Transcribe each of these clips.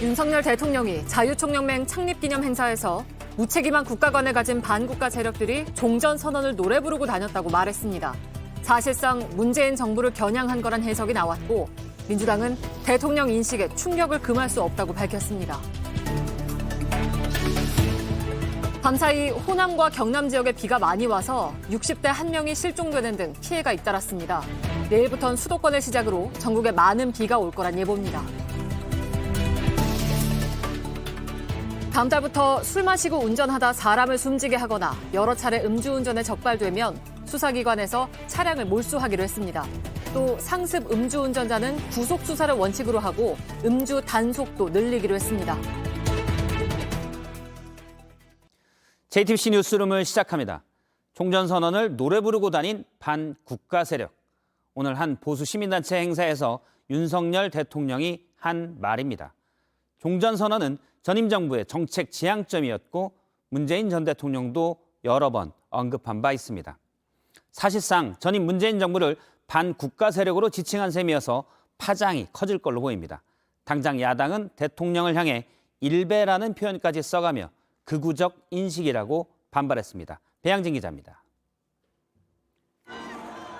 윤석열 대통령이 자유총연맹 창립기념 행사에서 무책임한 국가관을 가진 반국가 세력들이 종전선언을 노래 부르고 다녔다고 말했습니다. 사실상 문재인 정부를 겨냥한 거란 해석이 나왔고 민주당은 대통령 인식에 충격을 금할 수 없다고 밝혔습니다. 밤사이 호남과 경남 지역에 비가 많이 와서 60대 1명이 실종되는 등 피해가 잇따랐습니다. 내일부터는 수도권을 시작으로 전국에 많은 비가 올 거란 예보입니다. 다음 달부터 술 마시고 운전하다 사람을 숨지게 하거나 여러 차례 음주운전에 적발되면 수사기관에서 차량을 몰수하기로 했습니다. 또 상습 음주운전자는 구속수사를 원칙으로 하고 음주 단속도 늘리기로 했습니다. JTBC 뉴스룸을 시작합니다. 종전선언을 노래 부르고 다닌 반국가 세력. 오늘 한 보수 시민단체 행사에서 윤석열 대통령이 한 말입니다. 종전선언은 전임 정부의 정책 지향점이었고 문재인 전 대통령도 여러 번 언급한 바 있습니다. 사실상 전임 문재인 정부를 반국가 세력으로 지칭한 셈이어서 파장이 커질 걸로 보입니다. 당장 야당은 대통령을 향해 일베라는 표현까지 써가며 극우적 인식이라고 반발했습니다. 배양진 기자입니다.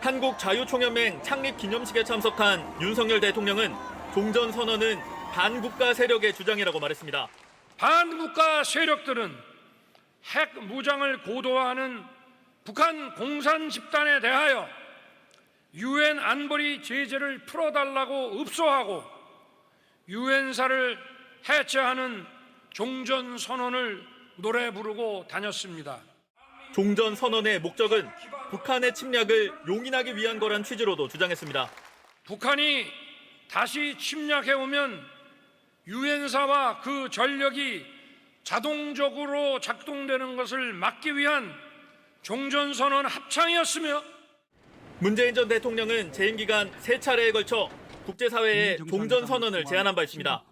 한국자유총연맹 창립 기념식에 참석한 윤석열 대통령은 종전선언은 반국가 세력의 주장이라고 말했습니다. 반국가 세력들은 핵 무장을 고도화하는 북한 공산 집단에 대하여 유엔 안보리 제재를 풀어달라고 읍소하고 유엔사를 해체하는 종전선언을 노래 부르고 다녔습니다. 종전선언의 목적은 북한의 침략을 용인하기 위한 거란 취지로도 주장했습니다. 북한이 다시 침략해오면 유엔사와 그 전력이 자동적으로 작동되는 것을 막기 위한 종전선언 합창이었으며 문재인 전 대통령은 재임 기간 3차례에 걸쳐 국제사회에 종전선언을 제안한 바 있습니다.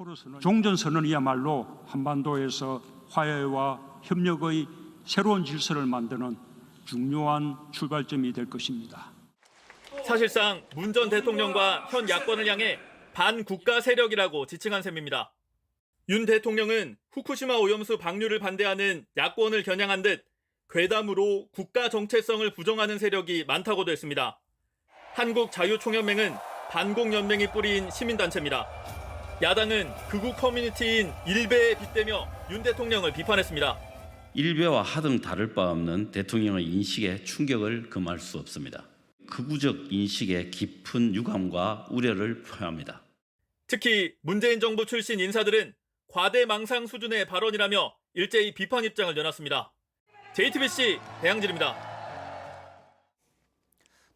종전선언이야말로 한반도에서 화해와 협력의 새로운 질서를 만드는 중요한 출발점이 될 것입니다. 사실상 문 전 대통령과 현 야권을 향해 반국가 세력이라고 지칭한 셈입니다. 윤 대통령은 후쿠시마 오염수 방류를 반대하는 야권을 겨냥한 듯 괴담으로 국가 정체성을 부정하는 세력이 많다고도 했습니다. 한국자유총연맹은 반공연맹이 뿌린 시민단체입니다. 야당은 극우 커뮤니티인 일베에 빗대며 윤 대통령을 비판했습니다. 일베와 하등 다를 바 없는 대통령의 인식에 충격을 금할 수 없습니다. 극우적 인식에 깊은 유감과 우려를 표합니다. 특히 문재인 정부 출신 인사들은 과대망상 수준의 발언이라며 일제히 비판 입장을 내놨습니다. JTBC 배양진입니다.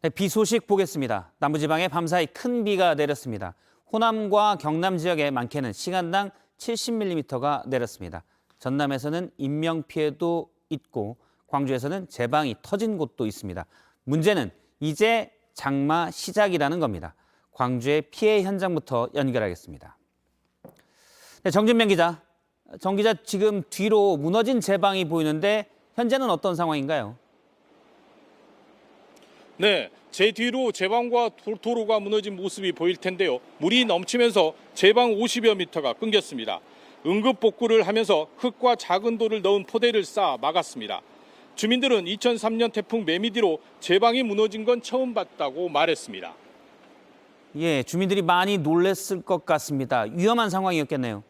네, 비 소식 보겠습니다. 남부지방에 밤사이 큰 비가 내렸습니다. 호남과 경남 지역에 많게는 시간당 70mm가 내렸습니다. 전남에서는 인명피해도 있고 광주에서는 제방이 터진 곳도 있습니다. 문제는 이제 장마 시작이라는 겁니다. 광주의 피해 현장부터 연결하겠습니다. 네, 정진명 기자. 정 기자, 지금 뒤로 무너진 제방이 보이는데 현재는 어떤 상황인가요? 네, 제 뒤로 제방과 도로가 무너진 모습이 보일 텐데요. 물이 넘치면서 제방 50여 미터가 끊겼습니다. 응급 복구를 하면서 흙과 작은 돌을 넣은 포대를 쌓아 막았습니다. 주민들은 2003년 태풍 매미 뒤로 제방이 무너진 건 처음 봤다고 말했습니다. 예, 주민들이 많이 놀랐을 것 같습니다. 위험한 상황이었겠네요.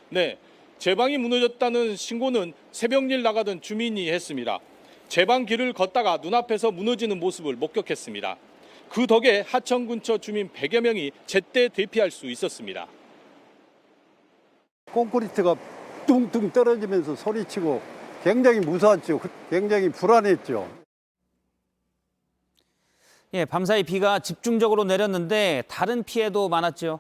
네, 제방이 무너졌다는 신고는 새벽일 나가던 주민이 했습니다. 제방 길을 걷다가 눈앞에서 무너지는 모습을 목격했습니다. 그 덕에 하천 근처 주민 100여 명이 제때 대피할 수 있었습니다. 콘크리트가 뚱뚱 떨어지면서 소리치고 굉장히 무서웠죠. 굉장히 불안했죠. 예, 밤사이 비가 집중적으로 내렸는데 다른 피해도 많았죠.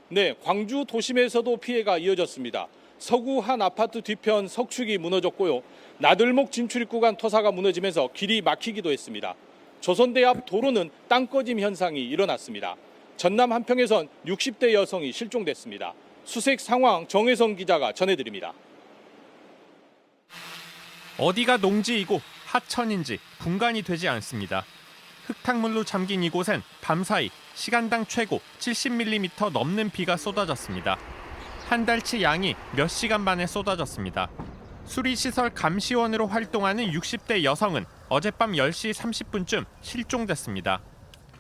네, 광주 도심에서도 피해가 이어졌습니다. 서구 한 아파트 뒤편 석축이 무너졌고요. 나들목 진출입 구간 토사가 무너지면서 길이 막히기도 했습니다. 조선대 앞 도로는 땅 꺼짐 현상이 일어났습니다. 전남 한평에선 60대 여성이 실종됐습니다. 수색 상황 정혜성 기자가 전해드립니다. 어디가 농지이고 하천인지 분간이 되지 않습니다. 흙탕물로 잠긴 이곳엔 밤사이 시간당 최고 70mm 넘는 비가 쏟아졌습니다. 한 달치 양이 몇 시간 만에 쏟아졌습니다. 수리시설 감시원으로 활동하는 60대 여성은 어젯밤 10시 30분쯤 실종됐습니다.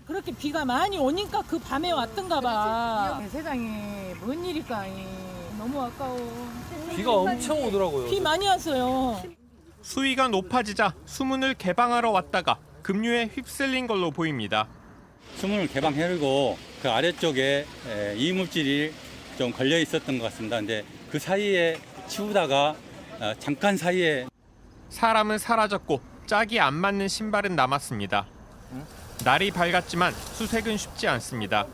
그렇게 비가 많이 오니까 그 밤에 왔던가 봐. 세상에 뭔 일일까. 너무 아까워. 비가 엄청 오더라고요. 비 많이 왔어요. 수위가 높아지자 수문을 개방하러 왔다가 급류에 휩쓸린 걸로 보입니다. 수문을 개방해놓고 그 아래쪽에 이물질이 좀 걸려 있었던 것 같습니다. 근데 그 사이에 치우다가 잠깐 사이에 사람은 사라졌고 짝이 안 맞는 신발은 남았습니다. 날이 밝았지만 수색은 쉽지 않습니다.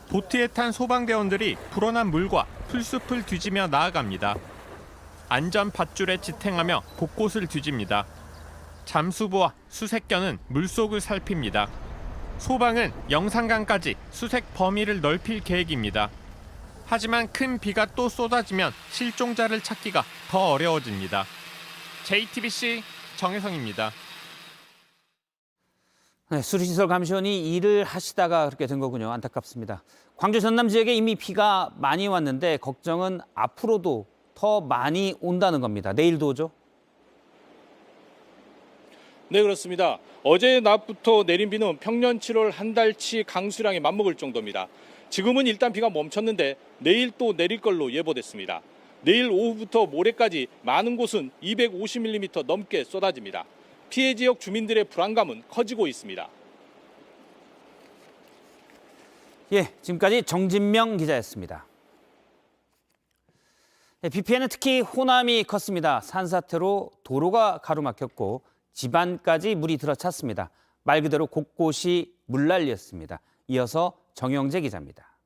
보트에 탄 소방대원들이 불어난 물과 풀숲을 뒤지며 나아갑니다. 안전 밧줄에 지탱하며 곳곳을 뒤집니다. 잠수부와 수색견은 물속을 살핍니다. 소방은 영산강까지 수색 범위를 넓힐 계획입니다. 하지만 큰 비가 또 쏟아지면 실종자를 찾기가 더 어려워집니다. JTBC 정혜성입니다. 네, 수리시설 감시원이 일을 하시다가 그렇게 된 거군요. 안타깝습니다. 광주 전남 지역에 이미 비가 많이 왔는데 걱정은 앞으로도 더 많이 온다는 겁니다. 내일도 오죠? 네, 그렇습니다. 어제 낮부터 내린 비는 평년 7월 한 달치 강수량에 맞먹을 정도입니다. 지금은 일단 비가 멈췄는데 내일 또 내릴 걸로 예보됐습니다. 내일 오후부터 모레까지 많은 곳은 250mm 넘게 쏟아집니다. 피해 지역 주민들의 불안감은 커지고 있습니다. 예, 지금까지 정진명 기자였습니다. 네, 비 피해는 특히 호남이 컸습니다. 산사태로 도로가 가로막혔고 집안까지 물이 들어찼습니다. 말 그대로 곳곳이 물난리였습니다. 이어서 정영재 기자입니다.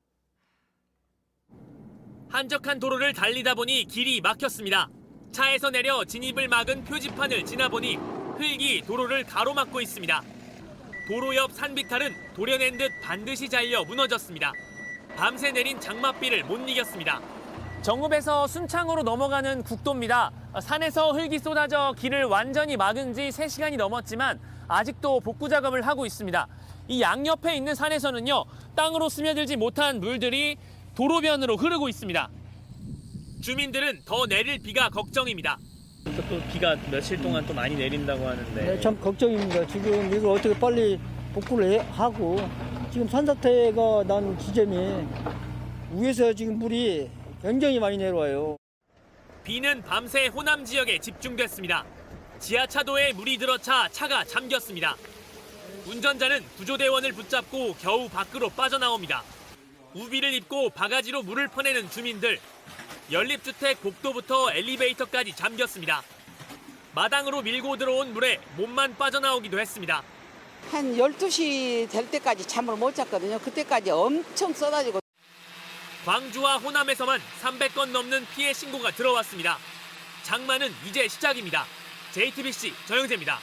한적한 도로를 달리다 보니 길이 막혔습니다. 차에서 내려 진입을 막은 표지판을 지나보니 흙이 도로를 가로막고 있습니다. 도로 옆 산비탈은 도려낸 듯 반드시 잘려 무너졌습니다. 밤새 내린 장맛비를 못 이겼습니다. 정읍에서 순창으로 넘어가는 국도입니다. 산에서 흙이 쏟아져 길을 완전히 막은 지 3시간이 넘었지만 아직도 복구 작업을 하고 있습니다. 이 양옆에 있는 산에서는요, 땅으로 스며들지 못한 물들이 도로변으로 흐르고 있습니다. 주민들은 더 내릴 비가 걱정입니다. 또 비가 며칠 동안 또 많이 내린다고 하는데. 네, 참 걱정입니다. 지금 이걸 어떻게 빨리 복구를 하고 지금 산사태가 난 지점이 위에서 지금 물이 굉장히 많이 내려와요. 비는 밤새 호남 지역에 집중됐습니다. 지하차도에 물이 들어차 차가 잠겼습니다. 운전자는 구조대원을 붙잡고 겨우 밖으로 빠져나옵니다. 우비를 입고 바가지로 물을 퍼내는 주민들. 연립주택 복도부터 엘리베이터까지 잠겼습니다. 마당으로 밀고 들어온 물에 몸만 빠져나오기도 했습니다. 한 12시 될 때까지 잠을 못 잤거든요. 그때까지 엄청 쏟아지고. 광주와 호남에서만 300건 넘는 피해 신고가 들어왔습니다. 장마는 이제 시작입니다. JTBC 정영재입니다.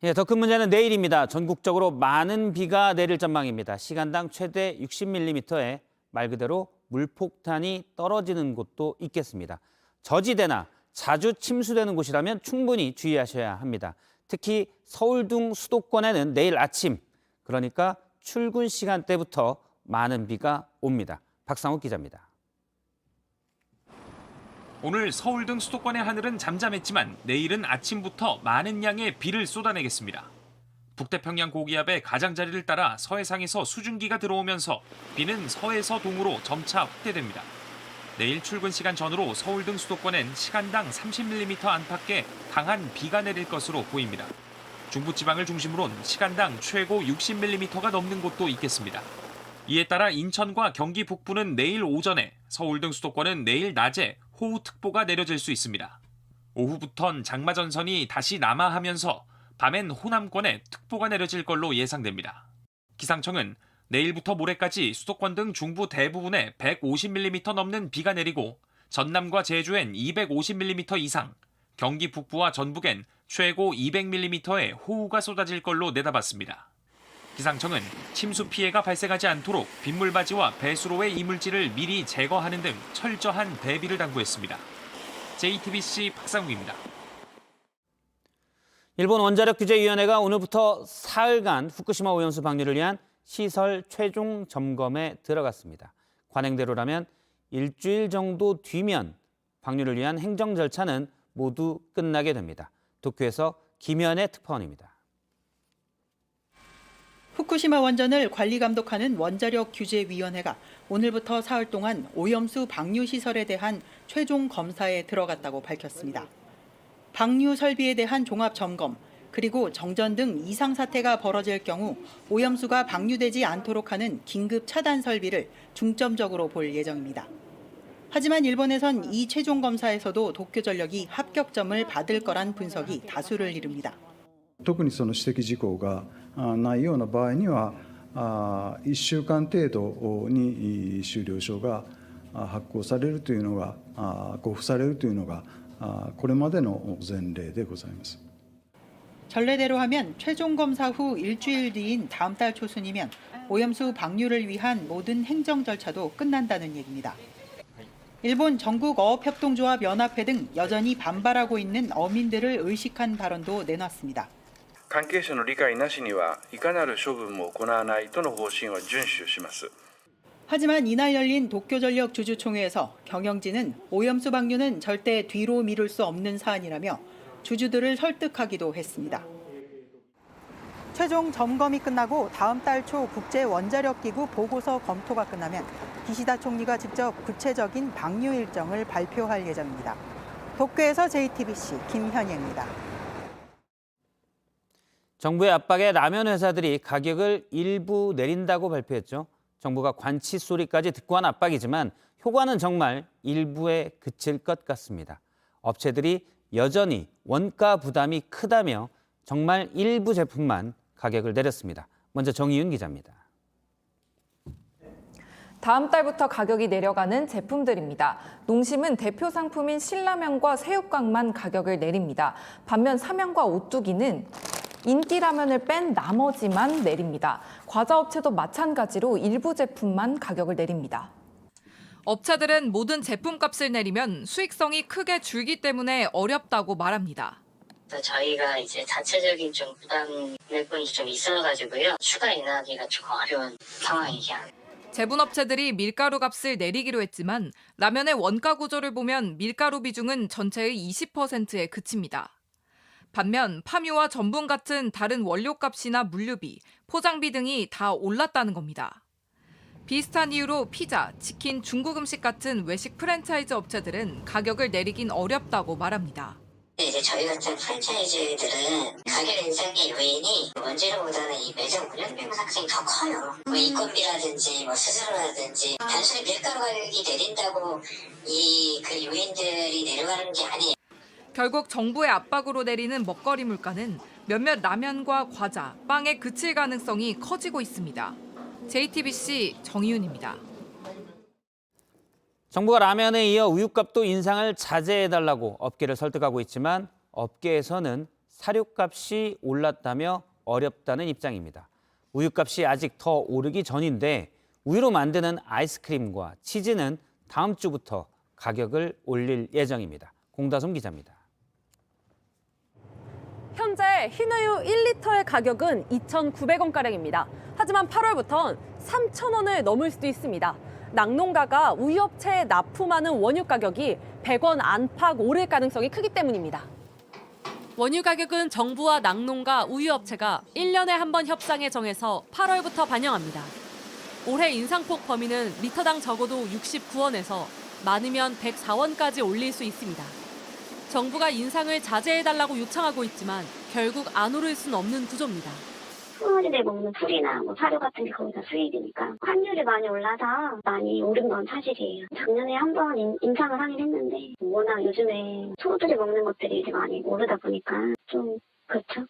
예, 더 큰 문제는 내일입니다. 전국적으로 많은 비가 내릴 전망입니다. 시간당 최대 60mm의 말 그대로 물폭탄이 떨어지는 곳도 있겠습니다. 저지대나 자주 침수되는 곳이라면 충분히 주의하셔야 합니다. 특히 서울 등 수도권에는 내일 아침, 그러니까 출근 시간대부터 많은 비가 옵니다. 박상욱 기자입니다. 오늘 서울 등 수도권의 하늘은 잠잠했지만 내일은 아침부터 많은 양의 비를 쏟아내겠습니다. 북태평양 고기압의 가장자리를 따라 서해상에서 수증기가 들어오면서 비는 서에서 동으로 점차 확대됩니다. 내일 출근 시간 전후로 서울 등 수도권엔 시간당 30mm 안팎의 강한 비가 내릴 것으로 보입니다. 중부지방을 중심으로는 시간당 최고 60mm가 넘는 곳도 있겠습니다. 이에 따라 인천과 경기 북부는 내일 오전에, 서울 등 수도권은 내일 낮에 호우특보가 내려질 수 있습니다. 오후부턴 장마전선이 다시 남하하면서 밤엔 호남권에 특보가 내려질 걸로 예상됩니다. 기상청은 내일부터 모레까지 수도권 등 중부 대부분에 150mm 넘는 비가 내리고 전남과 제주엔 250mm 이상, 경기 북부와 전북엔 최고 200mm의 호우가 쏟아질 걸로 내다봤습니다. 기상청은 침수 피해가 발생하지 않도록 빗물바지와 배수로의 이물질을 미리 제거하는 등 철저한 대비를 당부했습니다. JTBC 박상욱입니다. 일본 원자력규제위원회가 오늘부터 사흘간 후쿠시마 오염수 방류를 위한 시설 최종 점검에 들어갔습니다. 관행대로라면 일주일 정도 뒤면 방류를 위한 행정 절차는 모두 끝나게 됩니다. 도쿄에서 김현의 특파원입니다. 후쿠시마 원전을 관리 감독하는 원자력규제위원회가 오늘부터 사흘 동안 오염수 방류 시설에 대한 최종 검사에 들어갔다고 밝혔습니다. 방류 설비에 대한 종합 점검, 그리고 정전 등 이상 사태가 벌어질 경우 오염수가 방류되지 않도록 하는 긴급 차단 설비를 중점적으로 볼 예정입니다. 하지만 일본에선 이 최종 검사에서도 도쿄전력이 합격점을 받을 거란 분석이 다수를 이룹니다. 特にその指摘事項がないような場合には1週間程度に終了証が発行されるというのが交付されるというのがこれまでの前例でございます。 전례대로 하면 최종 검사 후 일주일 뒤인 다음 달 초순이면 오염수 방류를 위한 모든 행정 절차도 끝난다는 얘기입니다. 일본 전국어업협동조합 연합회 등 여전히 반발하고 있는 어민들을 의식한 발언도 내놨습니다. 関係者の理解なしにはいかなる処分も行わないとの方針を遵守します。 하지만 이날 열린 도쿄전력 주주총회에서 경영진은 오염수 방류는 절대 뒤로 미룰 수 없는 사안이라며 주주들을 설득하기도 했습니다. 최종 점검이 끝나고 다음 달 초 국제원자력기구 보고서 검토가 끝나면 기시다 총리가 직접 구체적인 방류 일정을 발표할 예정입니다. 도쿄에서 JTBC 김현희입니다. 정부의 압박에 라면 회사들이 가격을 일부 내린다고 발표했죠. 정부가 관치 소리까지 듣고 한 압박이지만 효과는 정말 일부에 그칠 것 같습니다. 업체들이 여전히 원가 부담이 크다며 정말 일부 제품만 가격을 내렸습니다. 먼저 정희윤 기자입니다. 다음 달부터 가격이 내려가는 제품들입니다. 농심은 대표 상품인 신라면과 새우깡만 가격을 내립니다. 반면 삼양과 오뚜기는 인기 라면을 뺀 나머지만 내립니다. 과자업체도 마찬가지로 일부 제품만 가격을 내립니다. 업체들은 모든 제품값을 내리면 수익성이 크게 줄기 때문에 어렵다고 말합니다. 저희가 이제 자체적인 좀 부담 내분이 좀 있어가지고요. 추가 인하기가 좀 어려운 상황이죠. 제분업체들이 밀가루 값을 내리기로 했지만 라면의 원가 구조를 보면 밀가루 비중은 전체의 20%에 그칩니다. 반면 파묘와 전분 같은 다른 원료값이나 물류비, 포장비 등이 다 올랐다는 겁니다. 비슷한 이유로 피자, 치킨, 중국 음식 같은 외식 프랜차이즈 업체들은 가격을 내리긴 어렵다고 말합니다. 이제 저희 같은 프랜차이즈들은 가격 인상의 요인이 원재료보다는 이 매장 운영비 상승이 더 커요. 뭐 인건비라든지 뭐 수수료라든지 단순히 밀가루 가격이 내린다고 그 요인들이 내려가는 게 아니에요. 결국 정부의 압박으로 내리는 먹거리 물가는 몇몇 라면과 과자, 빵에 그칠 가능성이 커지고 있습니다. JTBC 정희윤입니다. 정부가 라면에 이어 우유값도 인상을 자제해달라고 업계를 설득하고 있지만 업계에서는 사료값이 올랐다며 어렵다는 입장입니다. 우유값이 아직 더 오르기 전인데 우유로 만드는 아이스크림과 치즈는 다음 주부터 가격을 올릴 예정입니다. 공다솜 기자입니다. 현재 흰우유 1리터의 가격은 2,900원가량입니다. 하지만 8월부터는 3,000원을 넘을 수도 있습니다. 낙농가가 우유업체에 납품하는 원유 가격이 100원 안팎 오를 가능성이 크기 때문입니다. 원유 가격은 정부와 낙농가, 우유업체가 1년에 한 번 협상에 정해서 8월부터 반영합니다. 올해 인상폭 범위는 리터당 적어도 69원에서 많으면 104원까지 올릴 수 있습니다. 정부가 인상을 자제해달라고 요청하고 있지만 결국 안 오를 수는 없는 구조입니다. 소머리에 먹는 풀이나 사료 같은 게 거기서 수입이니까 환율이 많이 올라서 많이 오른 건 사실이에요. 작년에 한 번 인상을 하긴 했는데 워낙 요즘에 소들이 먹는 것들이 이제 많이 오르다 보니까 좀 그렇죠.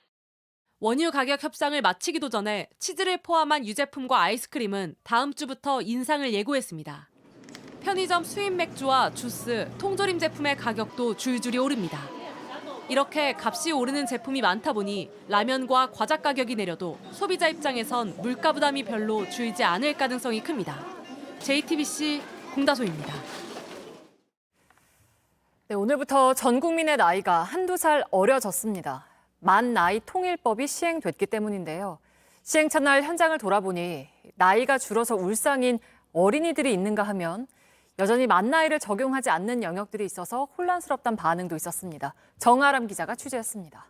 원유 가격 협상을 마치기도 전에 치즈를 포함한 유제품과 아이스크림은 다음 주부터 인상을 예고했습니다. 편의점 수입 맥주와 주스, 통조림 제품의 가격도 줄줄이 오릅니다. 이렇게 값이 오르는 제품이 많다 보니 라면과 과자 가격이 내려도 소비자 입장에선 물가 부담이 별로 줄지 않을 가능성이 큽니다. JTBC 공다소입니다. 네, 오늘부터 전 국민의 나이가 한두 살 어려졌습니다. 만 나이 통일법이 시행됐기 때문인데요. 시행 첫날 현장을 돌아보니 나이가 줄어서 울상인 어린이들이 있는가 하면 여전히 만 나이를 적용하지 않는 영역들이 있어서 혼란스럽다는 반응도 있었습니다. 정아람 기자가 취재했습니다.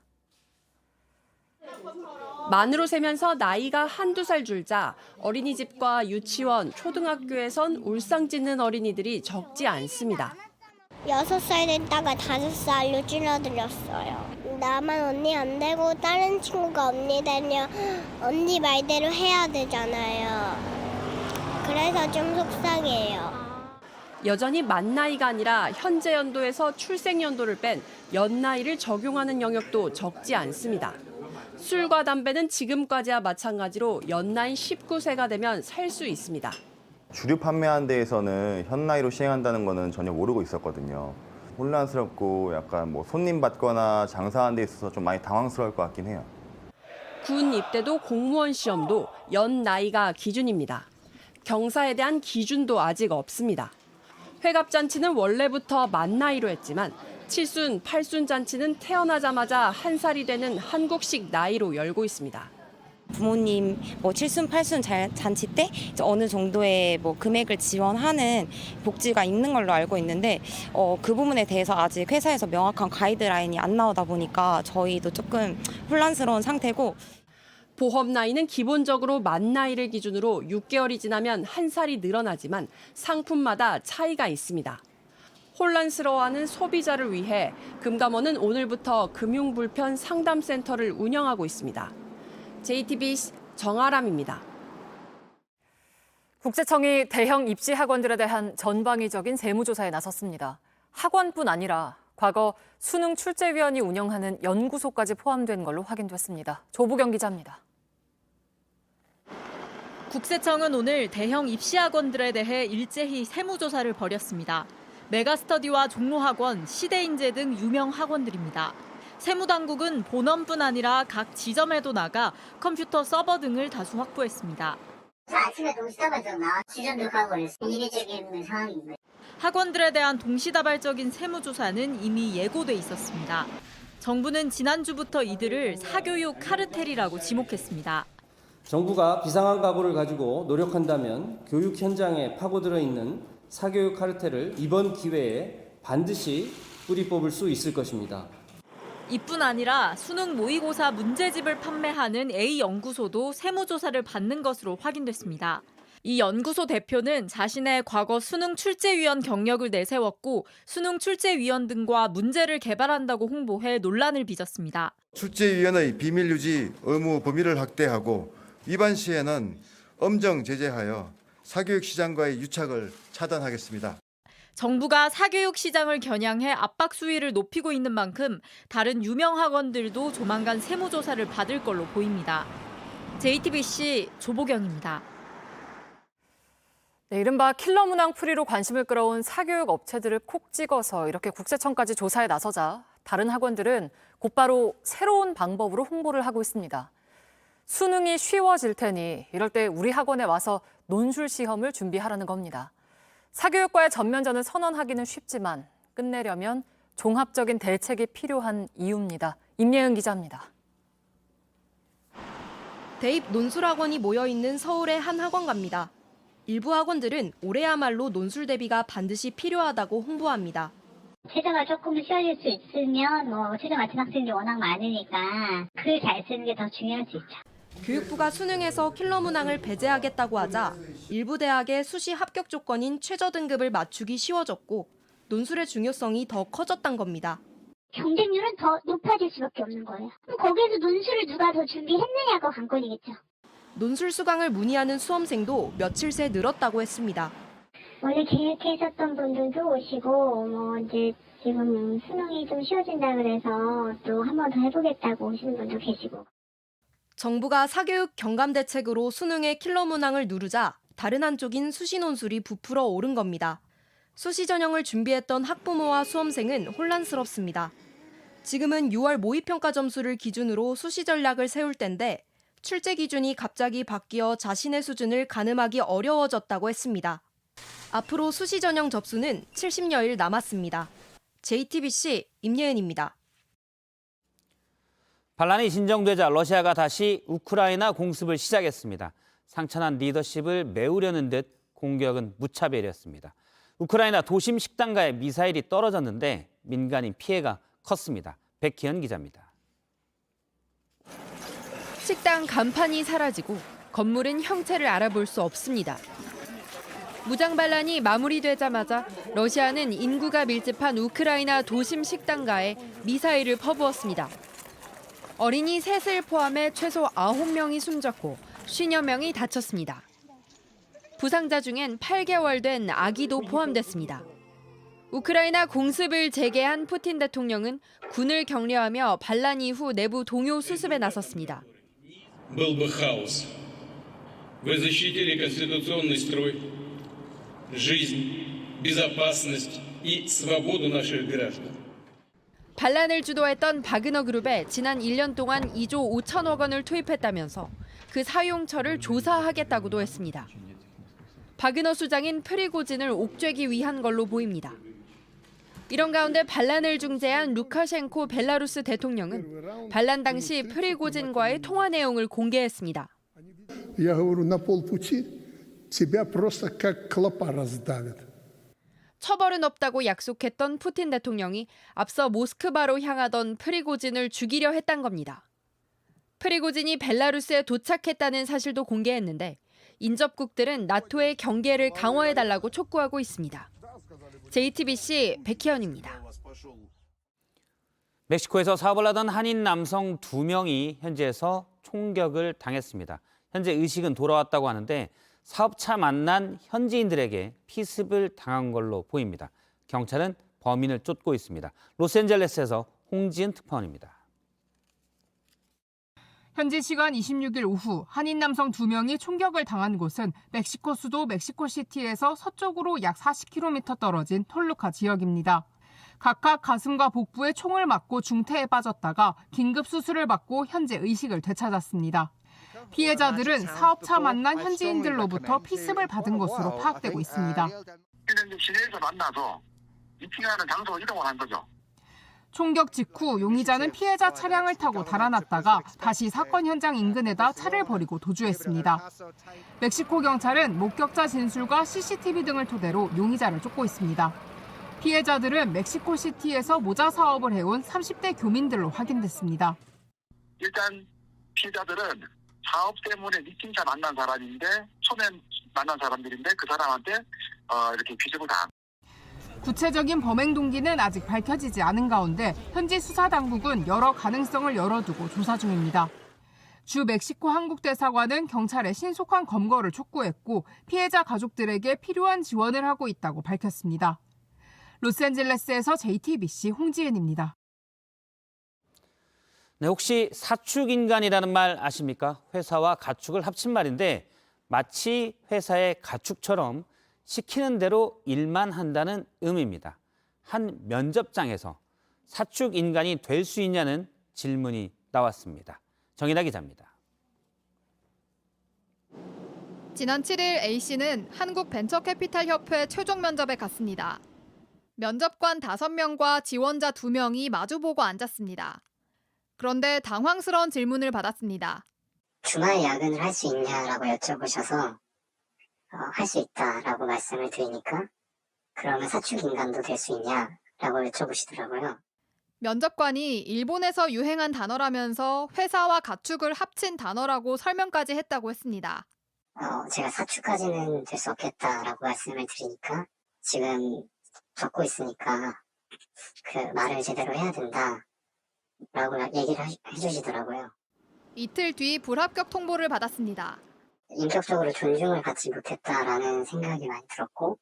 만으로 세면서 나이가 한두 살 줄자 어린이집과 유치원, 초등학교에선 울상 짓는 어린이들이 적지 않습니다. 6살 됐다가 5살로 줄어들었어요. 나만 언니 안 되고 다른 친구가 언니 되면 언니 말대로 해야 되잖아요. 그래서 좀 속상해요. 여전히 만 나이가 아니라 현재 연도에서 출생 연도를 뺀 연나이를 적용하는 영역도 적지 않습니다. 술과 담배는 지금까지와 마찬가지로 연나이 19세가 되면 살 수 있습니다. 주류 판매한 데에서는 현 나이로 시행한다는 거는 전혀 모르고 있었거든요. 혼란스럽고 약간 뭐 손님 받거나 장사하는 데 있어서 좀 많이 당황스러울 것 같긴 해요. 군 입대도 공무원 시험도 연 나이가 기준입니다. 경사에 대한 기준도 아직 없습니다. 회갑잔치는 원래부터 만 나이로 했지만 칠순, 팔순 잔치는 태어나자마자 1살이 되는 한국식 나이로 열고 있습니다. 부모님 칠순, 팔순 잔치 때 어느 정도의 금액을 지원하는 복지가 있는 걸로 알고 있는데 그 부분에 대해서 아직 회사에서 명확한 가이드라인이 안 나오다 보니까 저희도 조금 혼란스러운 상태고 보험 나이는 기본적으로 만 나이를 기준으로 6개월이 지나면 1살이 늘어나지만 상품마다 차이가 있습니다. 혼란스러워하는 소비자를 위해 금감원은 오늘부터 금융불편 상담센터를 운영하고 있습니다. JTBC 정아람입니다. 국세청이 대형 입시 학원들에 대한 전방위적인 세무조사에 나섰습니다. 학원뿐 아니라 과거 수능 출제위원이 운영하는 연구소까지 포함된 걸로 확인됐습니다. 조부경 기자입니다. 국세청은 오늘 대형 입시학원들에 대해 일제히 세무조사를 벌였습니다. 메가스터디와 종로학원, 시대인재 등 유명 학원들입니다. 세무당국은 본원뿐 아니라 각 지점에도 나가 컴퓨터 서버 등을 다수 확보했습니다. 아침에 동시다발적 나와 지점도 가고 그래서 이례적인 상황입니다. 학원들에 대한 동시다발적인 세무조사는 이미 예고돼 있었습니다. 정부는 지난주부터 이들을 사교육 카르텔이라고 지목했습니다. 정부가 비상한 각오를 가지고 노력한다면 교육 현장에 파고들어 있는 사교육 카르텔을 이번 기회에 반드시 뿌리 뽑을 수 있을 것입니다. 이뿐 아니라 수능 모의고사 문제집을 판매하는 A연구소도 세무조사를 받는 것으로 확인됐습니다. 이 연구소 대표는 자신의 과거 수능 출제위원 경력을 내세웠고 수능 출제위원 등과 문제를 개발한다고 홍보해 논란을 빚었습니다. 출제위원의 비밀 유지 의무 범위를 확대하고 위반 시에는 엄정 제재하여 사교육 시장과의 유착을 차단하겠습니다. 정부가 사교육 시장을 겨냥해 압박 수위를 높이고 있는 만큼 다른 유명 학원들도 조만간 세무조사를 받을 걸로 보입니다. JTBC 조보경입니다. 네, 이른바 킬러 문항 풀이로 관심을 끌어온 사교육 업체들을 콕 찍어서 이렇게 국세청까지 조사에 나서자 다른 학원들은 곧바로 새로운 방법으로 홍보를 하고 있습니다. 수능이 쉬워질 테니 이럴 때 우리 학원에 와서 논술 시험을 준비하라는 겁니다. 사교육과의 전면전을 선언하기는 쉽지만 끝내려면 종합적인 대책이 필요한 이유입니다. 임예은 기자입니다. 대입 논술학원이 모여있는 서울의 한 학원가입니다. 일부 학원들은 올해야말로 논술 대비가 반드시 필요하다고 홍보합니다. 최저가 조금 쉬워질 수 있으면 최저 맞힌 학생들이 워낙 많으니까 글 잘 쓰는 게 더 중요할 수 있죠. 교육부가 수능에서 킬러 문항을 배제하겠다고 하자 일부 대학의 수시 합격 조건인 최저 등급을 맞추기 쉬워졌고 논술의 중요성이 더 커졌단 겁니다. 경쟁률은 더 높아질 수밖에 없는 거예요. 그럼 거기에서 논술을 누가 더 준비했느냐가 관건이겠죠. 논술 수강을 문의하는 수험생도 며칠 새 늘었다고 했습니다. 원래 계획했었던 분들도 오시고 이제 지금 수능이 좀 쉬워진다 그래서 또 한 번 더 해보겠다고 오시는 분도 계시고. 정부가 사교육 경감 대책으로 수능의 킬러 문항을 누르자 다른 한쪽인 수시 논술이 부풀어 오른 겁니다. 수시 전형을 준비했던 학부모와 수험생은 혼란스럽습니다. 지금은 6월 모의평가 점수를 기준으로 수시 전략을 세울 때인데 출제 기준이 갑자기 바뀌어 자신의 수준을 가늠하기 어려워졌다고 했습니다. 앞으로 수시 전형 접수는 70여일 남았습니다. JTBC 임예은입니다. 반란이 진정되자 러시아가 다시 우크라이나 공습을 시작했습니다. 상처난 리더십을 메우려는 듯 공격은 무차별이었습니다. 우크라이나 도심 식당가에 미사일이 떨어졌는데 민간인 피해가 컸습니다. 백희연 기자입니다. 식당 간판이 사라지고 건물은 형체를 알아볼 수 없습니다. 무장 반란이 마무리되자마자 러시아는 인구가 밀집한 우크라이나 도심 식당가에 미사일을 퍼부었습니다. 어린이 셋을 포함해 최소 9명이 숨졌고 50여 명이 다쳤습니다. 부상자 중엔 8개월 된 아기도 포함됐습니다. 우크라이나 공습을 재개한 푸틴 대통령은 군을 격려하며 반란 이후 내부 동요 수습에 나섰습니다. Был бы хаос. Вы защитили конституционный строй, жизнь, безопасность и свободу наших граждан. 반란을 주도했던 바그너 그룹에 지난 1년 동안 2조 5천억 원을 투입했다면서 그 사용처를 조사하겠다고도 했습니다. 바그너 수장인 프리고진을 옥죄기 위한 걸로 보입니다. 이런 가운데 반란을 중재한 루카셴코 벨라루스 대통령은 반란 당시 프리고진과의 통화 내용을 공개했습니다. Я говорю, на полпути тебя просто как клопа раздавят. 처벌은 없다고 약속했던 푸틴 대통령이 앞서 모스크바로 향하던 프리고진을 죽이려 했던 겁니다. 프리고진이 벨라루스에 도착했다는 사실도 공개했는데 인접국들은 나토의 경계를 강화해달라고 촉구하고 있습니다. JTBC 백희연입니다. 멕시코에서 사업을 하던 한인 남성 2명이 현지에서 총격을 당했습니다. 현재 의식은 돌아왔다고 하는데 사업차 만난 현지인들에게 피습을 당한 걸로 보입니다. 경찰은 범인을 쫓고 있습니다. 로스앤젤레스에서 홍지은 특파원입니다. 현지 시간 26일 오후 한인 남성 2명이 총격을 당한 곳은 멕시코 수도 멕시코시티에서 서쪽으로 약 40km 떨어진 톨루카 지역입니다. 각각 가슴과 복부에 총을 맞고 중태에 빠졌다가 긴급 수술을 받고 현재 의식을 되찾았습니다. 피해자들은 사업차 만난 현지인들로부터 피습을 받은 것으로 파악되고 있습니다. 시내에서 만나서 미팅하는 장소로 이동을 한 거죠. 총격 직후 용의자는 피해자 차량을 타고 달아났다가 다시 사건 현장 인근에다 차를 버리고 도주했습니다. 멕시코 경찰은 목격자 진술과 CCTV 등을 토대로 용의자를 쫓고 있습니다. 피해자들은 멕시코시티에서 모자 사업을 해온 30대 교민들로 확인됐습니다. 일단 피해자들은 사업 때문에 미팅차 만난 사람인데 처음에 만난 사람들인데 그 사람한테 이렇게 피습을 당한. 구체적인 범행 동기는 아직 밝혀지지 않은 가운데 현지 수사당국은 여러 가능성을 열어두고 조사 중입니다. 주 멕시코 한국대사관은 경찰의 신속한 검거를 촉구했고 피해자 가족들에게 필요한 지원을 하고 있다고 밝혔습니다. 로스앤젤레스에서 JTBC 홍지은입니다. 네, 혹시 사축인간이라는 말 아십니까? 회사와 가축을 합친 말인데 마치 회사의 가축처럼 시키는 대로 일만 한다는 의미입니다. 한 면접장에서 사축인간이 될 수 있냐는 질문이 나왔습니다. 정인아 기자입니다. 지난 7일 A씨는 한국벤처캐피탈협회 최종 면접에 갔습니다. 면접관 5명과 지원자 2명이 마주보고 앉았습니다. 그런데 당황스러운 질문을 받았습니다. 주말 야근을 할 수 있냐라고 여쭤보셔서 할 수 있다라고 말씀을 드리니까 그러면 사축인간도 될 수 있냐라고 여쭤보시더라고요. 면접관이 일본에서 유행한 단어라면서 회사와 가축을 합친 단어라고 설명까지 했다고 했습니다. 제가 사축까지는 될 수 없겠다라고 말씀을 드리니까 지금 겪고 있으니까 그 말을 제대로 해야 된다라고 얘기를 해주시더라고요. 이틀 뒤 불합격 통보를 받았습니다. 인격적으로 존중을 받지 못했다라는 생각이 많이 들었고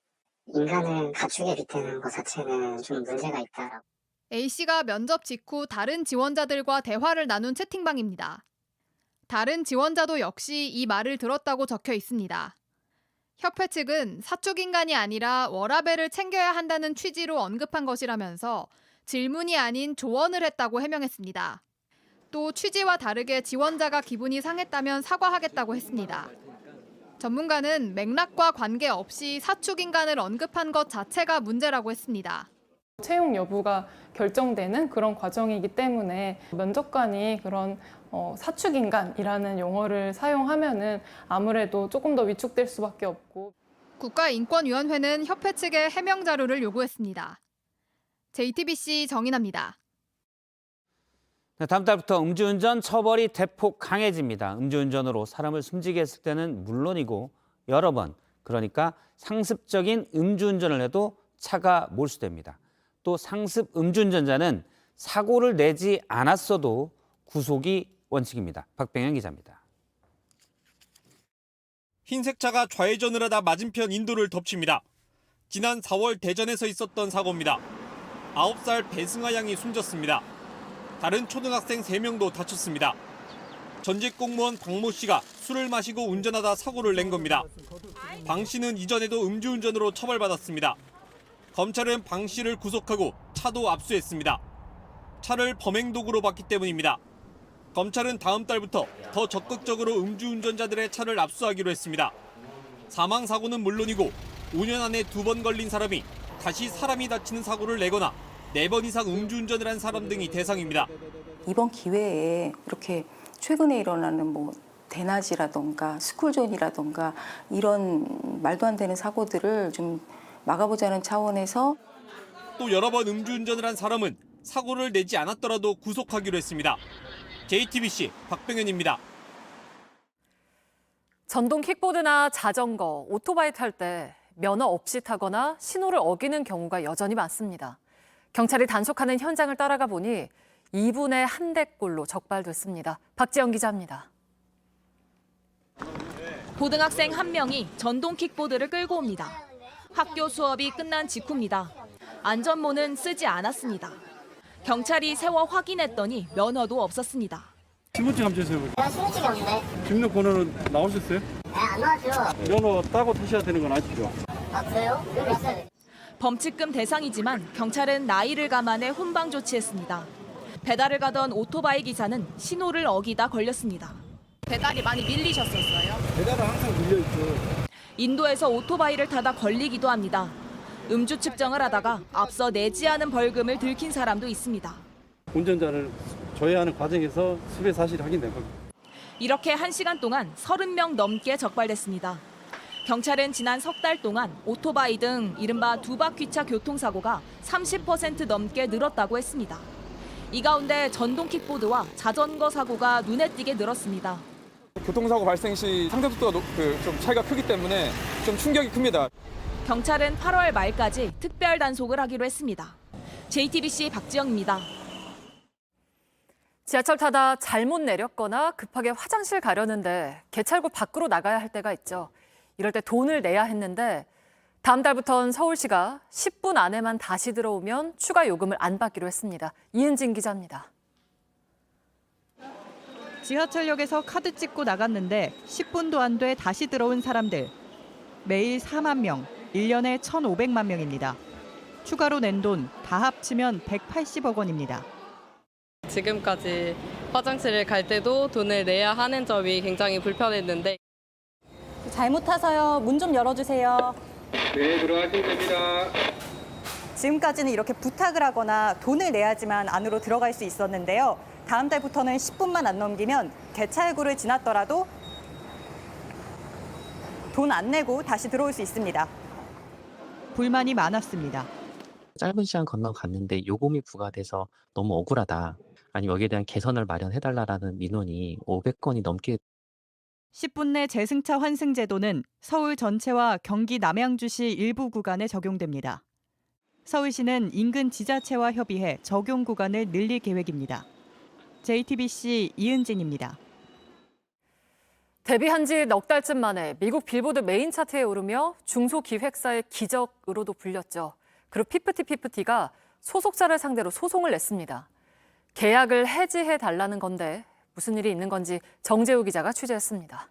인간을 가축에 빗대는 것 자체는 좀 문제가 있다라고. A씨가 면접 직후 다른 지원자들과 대화를 나눈 채팅방입니다. 다른 지원자도 역시 이 말을 들었다고 적혀 있습니다. 협회 측은 사축인간이 아니라 워라밸을 챙겨야 한다는 취지로 언급한 것이라면서 질문이 아닌 조언을 했다고 해명했습니다. 또 취지와 다르게 지원자가 기분이 상했다면 사과하겠다고 했습니다. 전문가는 맥락과 관계없이 사축인간을 언급한 것 자체가 문제라고 했습니다. 채용 여부가 결정되는 그런 과정이기 때문에 면접관이 그런 사축인간이라는 용어를 사용하면은 아무래도 조금 더 위축될 수밖에 없고. 국가인권위원회는 협회 측에 해명 자료를 요구했습니다. JTBC 정인아입니다. 네, 다음 달부터 음주운전 처벌이 대폭 강해집니다. 음주운전으로 사람을 숨지게 했을 때는 물론이고 여러 번, 그러니까 상습적인 음주운전을 해도 차가 몰수됩니다. 또 상습 음주운전자는 사고를 내지 않았어도 구속이 원칙입니다. 박병현 기자입니다. 흰색 차가 좌회전을 하다 맞은편 인도를 덮칩니다. 지난 4월 대전에서 있었던 사고입니다. 9살 배승아 양이 숨졌습니다. 다른 초등학생 3명도 다쳤습니다. 전직 공무원 박모 씨가 술을 마시고 운전하다 사고를 낸 겁니다. 방 씨는 이전에도 음주운전으로 처벌받았습니다. 검찰은 방 씨를 구속하고 차도 압수했습니다. 차를 범행 도구로 봤기 때문입니다. 검찰은 다음 달부터 더 적극적으로 음주운전자들의 차를 압수하기로 했습니다. 사망사고는 물론이고 5년 안에 2번 걸린 사람이 다시 사람이 다치는 사고를 내거나 4번 이상 음주운전을 한 사람 등이 대상입니다. 이번 기회에 이렇게 최근에 일어나는 대낮이라던가 스쿨존이라던가 이런 말도 안 되는 사고들을 좀 막아보자는 차원에서 또 여러 번 음주운전을 한 사람은 사고를 내지 않았더라도 구속하기로 했습니다. JTBC 박병현입니다. 전동 킥보드나 자전거, 오토바이 탈 때 면허 없이 타거나 신호를 어기는 경우가 여전히 많습니다. 경찰이 단속하는 현장을 따라가 보니 2분의 1대꼴로 적발됐습니다. 박지영 기자입니다. 고등학생 1명이 전동 킥보드를 끌고 옵니다. 학교 수업이 끝난 직후입니다. 안전모는 쓰지 않았습니다. 경찰이 세워 확인했더니 면허도 없었습니다. 신분증 한번 주세요. 내가 신분증이 없는데. 등록번호는 나오셨어요? 네, 안 나왔죠. 면허 따고 타셔야 되는 건 아시죠? 아, 그래요? 여기 있어요. 범칙금 대상이지만 경찰은 나이를 감안해 훈방 조치했습니다. 배달을 가던 오토바이 기사는 신호를 어기다 걸렸습니다. 배달이 많이 밀리셨었어요? 배달은 항상 밀려있죠. 인도에서 오토바이를 타다 걸리기도 합니다. 음주 측정을 하다가 앞서 내지 않은 벌금을 들킨 사람도 있습니다. 운전자를 조회하는 과정에서 수배 사실이 확인된 겁니다. 이렇게 1시간 동안 30명 넘게 적발됐습니다. 경찰은 지난 석 달 동안 오토바이 등 이른바 두바퀴차 교통사고가 30% 넘게 늘었다고 했습니다. 이 가운데 전동 킥보드와 자전거 사고가 눈에 띄게 늘었습니다. 교통사고 발생 시 상대 속도가 좀 차이가 크기 때문에 좀 충격이 큽니다. 경찰은 8월 말까지 특별 단속을 하기로 했습니다. JTBC 박지영입니다. 지하철 타다 잘못 내렸거나 급하게 화장실 가려는데 개찰구 밖으로 나가야 할 때가 있죠. 이럴 때 돈을 내야 했는데 다음 달부터는 서울시가 10분 안에만 다시 들어오면 추가 요금을 안 받기로 했습니다. 이은진 기자입니다. 지하철역에서 카드 찍고 나갔는데 10분도 안 돼 다시 들어온 사람들. 매일 4만 명, 1년에 1,500만 명입니다. 추가로 낸 돈 다 합치면 180억 원입니다. 지금까지 화장실을 갈 때도 돈을 내야 하는 점이 굉장히 불편했는데 잘못 타서요. 문 좀 열어주세요. 네, 들어가시면 됩니다. 지금까지는 이렇게 부탁을 하거나 돈을 내야지만 안으로 들어갈 수 있었는데요. 다음 달부터는 10분만 안 넘기면 개찰구를 지났더라도 돈 안 내고 다시 들어올 수 있습니다. 불만이 많았습니다. 짧은 시간 건너갔는데 요금이 부과돼서 너무 억울하다. 아니면 여기에 대한 개선을 마련해달라는 민원이 500건이 넘게 10분 내 재승차 환승 제도는 서울 전체와 경기 남양주시 일부 구간에 적용됩니다. 서울시는 인근 지자체와 협의해 적용 구간을 늘릴 계획입니다. JTBC 이은진입니다. 데뷔한 지 넉 달쯤 만에 미국 빌보드 메인 차트에 오르며 중소기획사의 기적으로도 불렸죠. 그룹 피프티피프티가 소속사를 상대로 소송을 냈습니다. 계약을 해지해달라는 건데 무슨 일이 있는 건지 정재우 기자가 취재했습니다.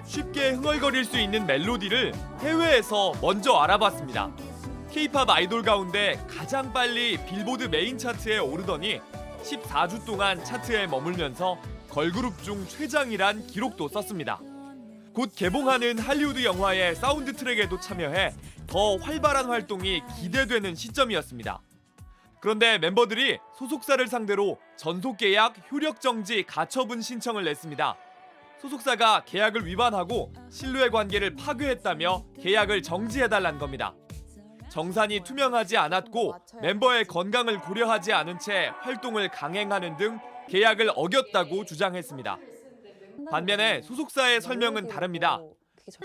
쉽게 흥얼거릴 수 있는 멜로디를 해외에서 먼저 알아봤습니다. K-팝 아이돌 가운데 가장 빨리 빌보드 메인 차트에 오르더니 14주 동안 차트에 머물면서 걸그룹 중 최장이란 기록도 썼습니다. 곧 개봉하는 할리우드 영화의 사운드 트랙에도 참여해 더 활발한 활동이 기대되는 시점이었습니다. 그런데 멤버들이 소속사를 상대로 전속계약 효력정지 가처분 신청을 냈습니다. 소속사가 계약을 위반하고 신뢰 관계를 파괴했다며 계약을 정지해달라는 겁니다. 정산이 투명하지 않았고 멤버의 건강을 고려하지 않은 채 활동을 강행하는 등 계약을 어겼다고 주장했습니다. 반면에 소속사의 설명은 다릅니다.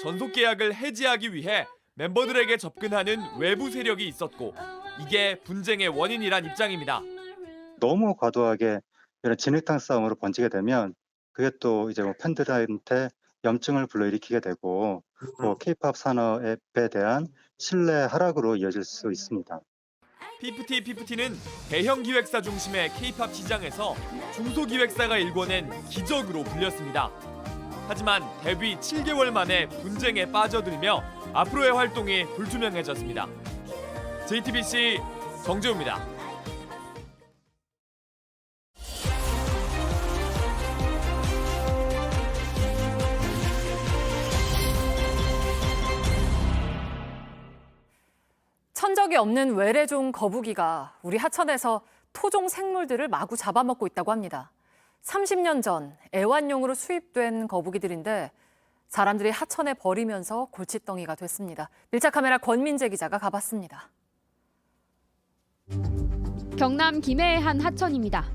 전속 계약을 해지하기 위해 멤버들에게 접근하는 외부 세력이 있었고 이게 분쟁의 원인이란 입장입니다. 너무 과도하게 이런 진흙탕 싸움으로 번지게 되면 그게 또 이제 팬들한테 염증을 불러일으키게 되고 또 K-팝 산업에 대한 신뢰 하락으로 이어질 수 있습니다. PFT는 대형 기획사 중심의 K-팝 시장에서 중소기획사가 일궈낸 기적으로 불렸습니다. 하지만 데뷔 7개월 만에 분쟁에 빠져들며 앞으로의 활동이 불투명해졌습니다. JTBC 정재우입니다. 천적이 없는 외래종 거북이가 우리 하천에서 토종 생물들을 마구 잡아먹고 있다고 합니다. 30년 전 애완용으로 수입된 거북이들인데 사람들이 하천에 버리면서 골칫덩이가 됐습니다. 밀착카메라 권민재 기자가 가봤습니다. 경남 김해의 한 하천입니다.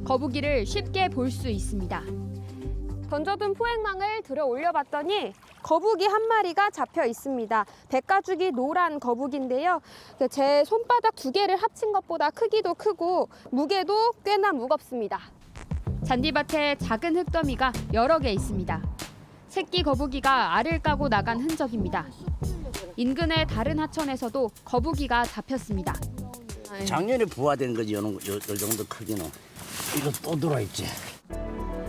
거북이를 쉽게 볼 수 있습니다. 던져둔 포획망을 들어 올려봤더니 거북이 한 마리가 잡혀 있습니다. 백가죽이 노란 거북인데요. 제 손바닥 2개를 합친 것보다 크기도 크고 무게도 꽤나 무겁습니다. 잔디밭에 작은 흙더미가 여러 개 있습니다. 새끼 거북이가 알을 까고 나간 흔적입니다. 인근의 다른 하천에서도 거북이가 잡혔습니다. 작년에 부화된 거지, 요 정도 크기는. 이거 또 들어있지.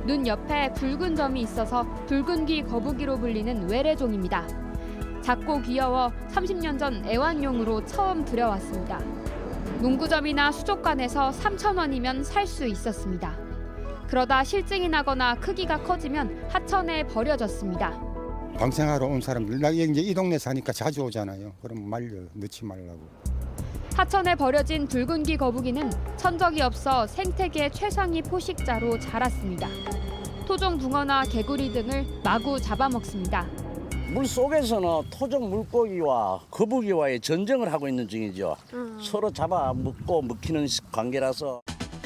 눈 옆에 붉은 점이 있어서 붉은귀 거북이로 불리는 외래종입니다. 작고 귀여워 30년 전 애완용으로 처음 들여왔습니다. 농구점이나 수족관에서 3,000원이면 살 수 있었습니다. 그러다 실증이 나거나 크기가 커지면 하천에 버려졌습니다. 방생하러 온 사람들, 나 이제 이 동네 사니까 자주 오잖아요. 그럼 말려, 넣지 말라고. 하천에 버려진 붉은귀 거북이는 천적이 없어 생태계 최상위 포식자로 자랐습니다. 토종 붕어나 개구리 등을 마구 잡아먹습니다. 물 속에서는 토종 물고기와 거북이와의 전쟁을 하고 있는 중이죠. 서로 잡아 먹고 먹히는 관계라서.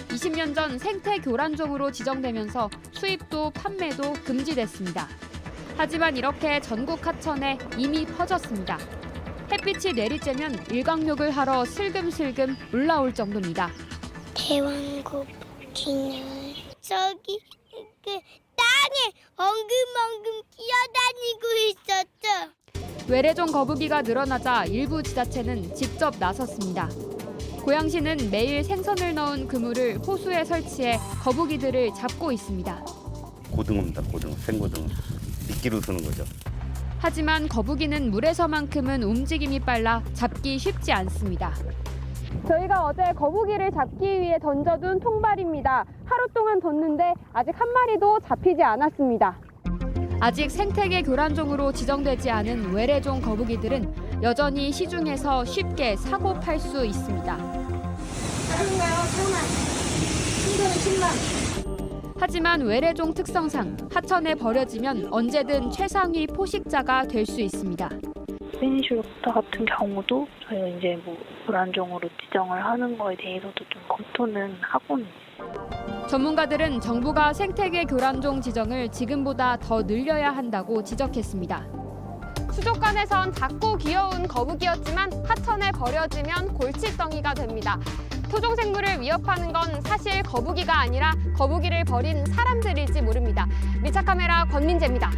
20년 전 생태 교란종으로 지정되면서 수입도 판매도 금지됐습니다. 하지만 이렇게 전국 하천에 이미 퍼졌습니다. 햇빛이 내리쬐면 일광욕을 하러 슬금슬금 올라올 정도입니다. 대왕거북이는 저기 그 땅에 엉금엉금 뛰어다니고 있었죠. 외래종 거북이가 늘어나자 일부 지자체는 직접 나섰습니다. 고양시는 매일 생선을 넣은 그물을 호수에 설치해 거북이들을 잡고 있습니다. 고등어입니다. 고등어, 생고등어. 미끼로 드는 거죠. 하지만 거북이는 물에서만큼은 움직임이 빨라 잡기 쉽지 않습니다. 저희가 어제 거북이를 잡기 위해 던져둔 통발입니다. 하루 동안 뒀는데 아직 한 마리도 잡히지 않았습니다. 아직 생태계 교란종으로 지정되지 않은 외래종 거북이들은 여전히 시중에서 쉽게 사고 팔 수 있습니다. 다른가요? 4만. 이거는 10만. 하지만 외래종 특성상 하천에 버려지면 언제든 최상위 포식자가 될 수 있습니다. 스페니쉬 같은 경우도 저희가 이제 불안종으로 지정을 하는 거에 대해서도 좀 검토는 하고는 있어요. 전문가들은 정부가 생태계 교란종 지정을 지금보다 더 늘려야 한다고 지적했습니다. 수족관에선 작고 귀여운 거북이였지만 하천에 버려지면 골칫덩이가 됩니다. 토종 생물을 위협하는 건 사실 거북이가 아니라 거북이를 버린 사람들일지 모릅니다. 밀착카메라 권민재입니다.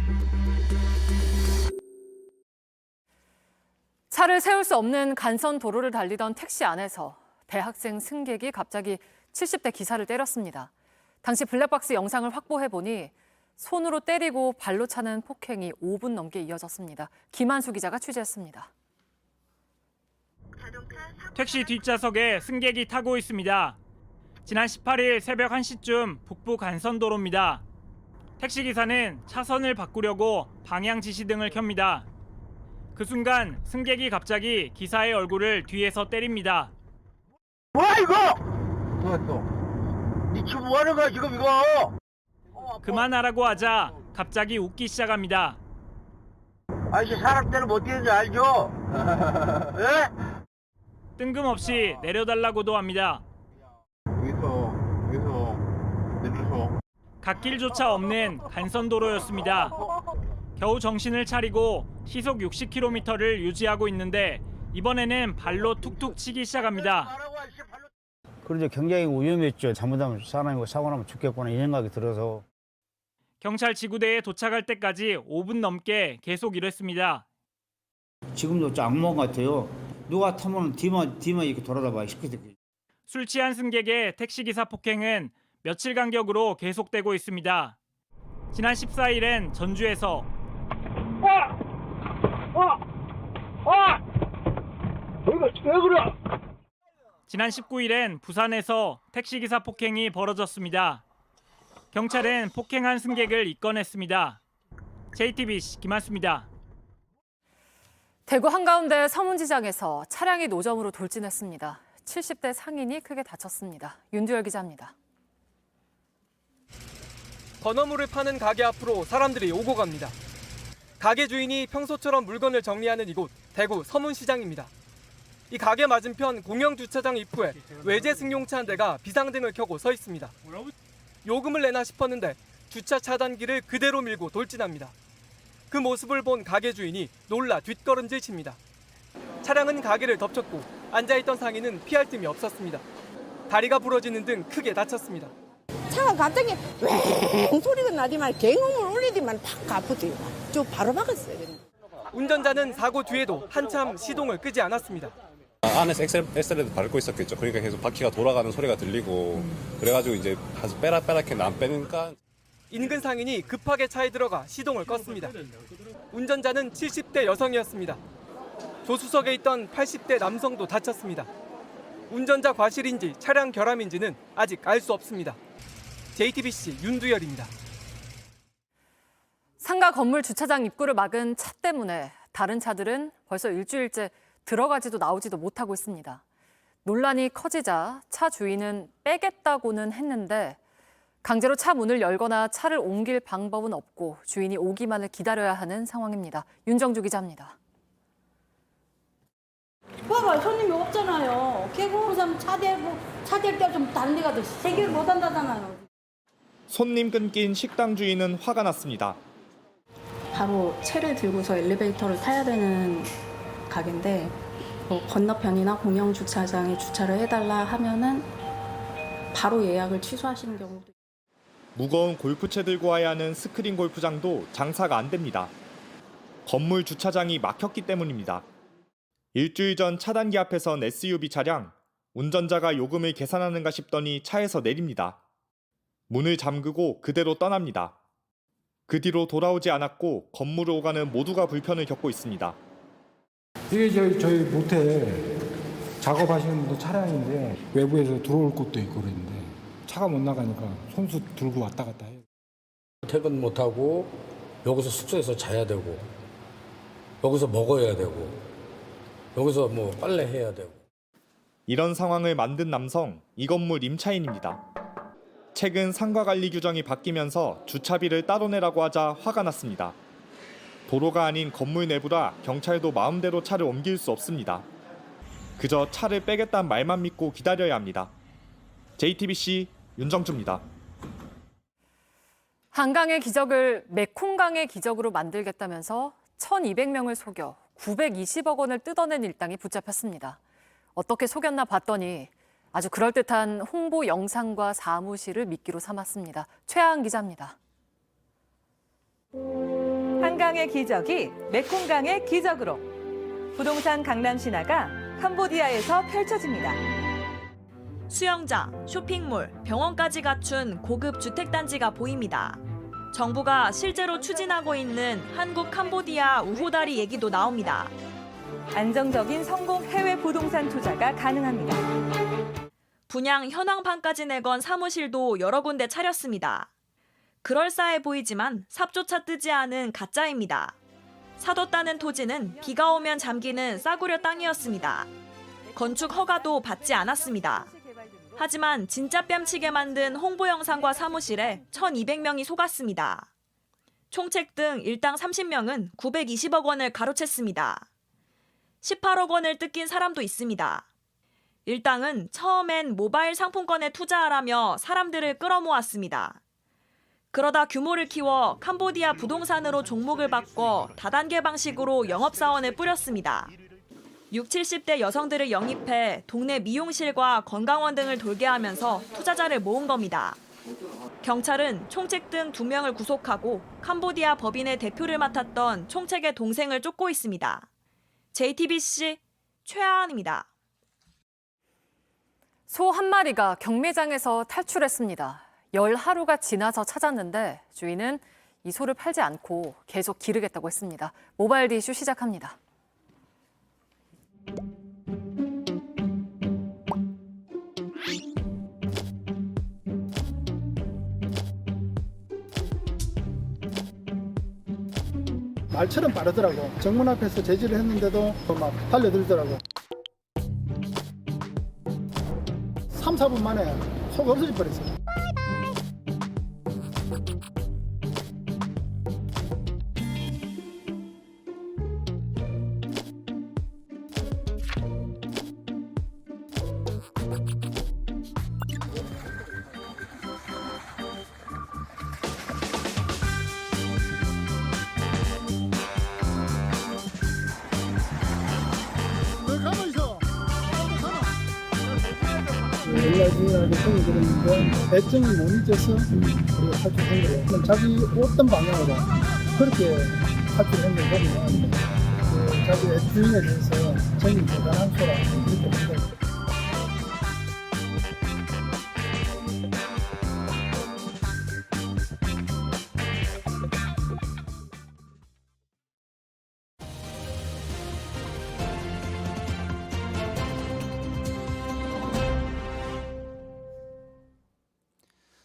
차를 세울 수 없는 간선 도로를 달리던 택시 안에서 대학생 승객이 갑자기 70대 기사를 때렸습니다. 당시 블랙박스 영상을 확보해보니 손으로 때리고 발로 차는 폭행이 5분 넘게 이어졌습니다. 김한수 기자가 취재했습니다. 택시 뒷좌석에 승객이 타고 있습니다. 지난 18일 새벽 1시쯤 북부 간선도로입니다. 택시기사는 차선을 바꾸려고 방향 지시 등을 켭니다. 그 순간 승객이 갑자기 기사의 얼굴을 뒤에서 때립니다. 뭐야 이거? 니 지금 뭐 하는 거야 지금 이거? 그만하라고 하자 갑자기 웃기 시작합니다. 아저씨 사람 때는 못 뛰는 줄 알죠? 예? 뜬금없이 내려달라고도 합니다. 여기서 내려서. 갓길조차 없는 간선도로였습니다. 겨우 정신을 차리고 시속 60km를 유지하고 있는데 이번에는 발로 툭툭 치기 시작합니다. 그런데 굉장히 위험했죠. 잘못하면 사람이 사고 나면 죽겠구나 이 생각이 들어서. 경찰 지구대에 도착할 때까지 5분 넘게 계속 이랬습니다. 지금도 악몽 같아요. 누가 타면 뒤만 이렇게 돌아다봐 싶게. 술 취한 승객의 택시기사 폭행은 며칠 간격으로 계속되고 있습니다. 지난 14일엔 전주에서 왜 그래? 지난 19일엔 부산에서 택시기사 폭행이 벌어졌습니다. 경찰은 폭행한 승객을 입건했습니다. JTBC 김한수입니다. 대구 한가운데 서문지장에서 차량이 노점으로 돌진했습니다. 70대 상인이 크게 다쳤습니다. 윤두열 기자입니다. 건어물을 파는 가게 앞으로 사람들이 오고 갑니다. 가게 주인이 평소처럼 물건을 정리하는 이곳 대구 서문시장입니다. 이 가게 맞은편 공영주차장 입구에 외제 승용차 한 대가 비상등을 켜고 서 있습니다. 요금을 내나 싶었는데 주차 차단기를 그대로 밀고 돌진합니다. 그 모습을 본 가게 주인이 놀라 뒷걸음질 칩니다. 차량은 가게를 덮쳤고 앉아있던 상인은 피할 틈이 없었습니다. 다리가 부러지는 등 크게 다쳤습니다. 차가 갑자기 왱 소리가 나지만 갱음을 울리더만 탁 가쁘대요. 저 바로 막았어요. 운전자는 사고 뒤에도 한참 시동을 끄지 않았습니다. 안에서 엑셀레도 밟고 있었겠죠. 그러니까 계속 바퀴가 돌아가는 소리가 들리고 그래가지고 이제 가서 빼라 했는데 안 빼니까. 인근 상인이 급하게 차에 들어가 시동을 껐습니다. 운전자는 70대 여성이었습니다. 조수석에 있던 80대 남성도 다쳤습니다. 운전자 과실인지 차량 결함인지는 아직 알 수 없습니다. JTBC 윤두열입니다. 상가 건물 주차장 입구를 막은 차 때문에 다른 차들은 벌써 일주일째 들어가지도 나오지도 못하고 있습니다. 논란이 커지자 차 주인은 빼겠다고는 했는데 강제로 차 문을 열거나 차를 옮길 방법은 없고 주인이 오기만을 기다려야 하는 상황입니다. 윤정주 기자입니다. 봐봐, 손님이 없잖아요. 개고로 사면 차댈 때 좀 다른 데 가도 해결 못 한다잖아요. 손님 끊긴 식당 주인은 화가 났습니다. 바로 채를 들고서 엘리베이터를 타야 되는 가게인데 건너편이나 공영 주차장에 주차를 해달라 하면은 바로 예약을 취소하시는 경우도. 무거운 골프채 들고 와야 하는 스크린 골프장도 장사가 안 됩니다. 건물 주차장이 막혔기 때문입니다. 일주일 전 차단기 앞에 선 SUV 차량, 운전자가 요금을 계산하는가 싶더니 차에서 내립니다. 문을 잠그고 그대로 떠납니다. 그 뒤로 돌아오지 않았고 건물을 오가는 모두가 불편을 겪고 있습니다. 이게 저희 모텔 작업하시는 분들 차량인데 외부에서 들어올 곳도 있고 그랬는데 차가 못 나가니까 손수 들고 왔다 갔다 해요. 퇴근 못하고 여기서 숙소에서 자야 되고 여기서 먹어야 되고 여기서 뭐 빨래 해야 되고. 이런 상황을 만든 남성, 이 건물 임차인입니다. 최근 상가관리 규정이 바뀌면서 주차비를 따로 내라고 하자 화가 났습니다. 도로가 아닌 건물 내부라 경찰도 마음대로 차를 옮길 수 없습니다. 그저 차를 빼겠다는 말만 믿고 기다려야 합니다. JTBC 윤정주입니다. 한강의 기적을 메콩강의 기적으로 만들겠다면서 1,200명을 속여 920억 원을 뜯어낸 일당이 붙잡혔습니다. 어떻게 속였나 봤더니 아주 그럴듯한 홍보 영상과 사무실을 미끼로 삼았습니다. 최하은 기자입니다. 한강의 기적이 메콩강의 기적으로. 부동산 강남 신화가 캄보디아에서 펼쳐집니다. 수영장, 쇼핑몰, 병원까지 갖춘 고급 주택단지가 보입니다. 정부가 실제로 추진하고 있는 한국 캄보디아 우호다리 얘기도 나옵니다. 안정적인 성공 해외 부동산 투자가 가능합니다. 분양 현황판까지 내건 사무실도 여러 군데 차렸습니다. 그럴싸해 보이지만 삽조차 뜨지 않은 가짜입니다. 사뒀다는 토지는 비가 오면 잠기는 싸구려 땅이었습니다. 건축 허가도 받지 않았습니다. 하지만 진짜 뺨치게 만든 홍보 영상과 사무실에 1,200명이 속았습니다. 총책 등 일당 30명은 920억 원을 가로챘습니다. 18억 원을 뜯긴 사람도 있습니다. 일당은 처음엔 모바일 상품권에 투자하라며 사람들을 끌어모았습니다. 그러다 규모를 키워 캄보디아 부동산으로 종목을 바꿔 다단계 방식으로 영업사원을 뿌렸습니다. 60, 70대 여성들을 영입해 동네 미용실과 건강원 등을 돌게 하면서 투자자를 모은 겁니다. 경찰은 총책 등 2명을 구속하고 캄보디아 법인의 대표를 맡았던 총책의 동생을 쫓고 있습니다. JTBC 최하은입니다. 소 한 마리가 경매장에서 탈출했습니다. 10하루가 지나서 찾았는데 주인은 이 소를 팔지 않고 계속 기르겠다고 했습니다. 모바일 이슈 시작합니다. 말처럼 빠르더라고. 정문 앞에서 제지를 했는데도 막 달려들더라고. 3, 4분 만에 소가 없어져 버렸어요. 연락이 손이 들었는데 애증이 못 잊어서 우리가 탈출한 거예요. 그럼 자기 어떤 방향으로 그렇게 탈출한 걸 보면 자기 애주인에 대해서 정이 대단한 소라 그렇게 생각해요.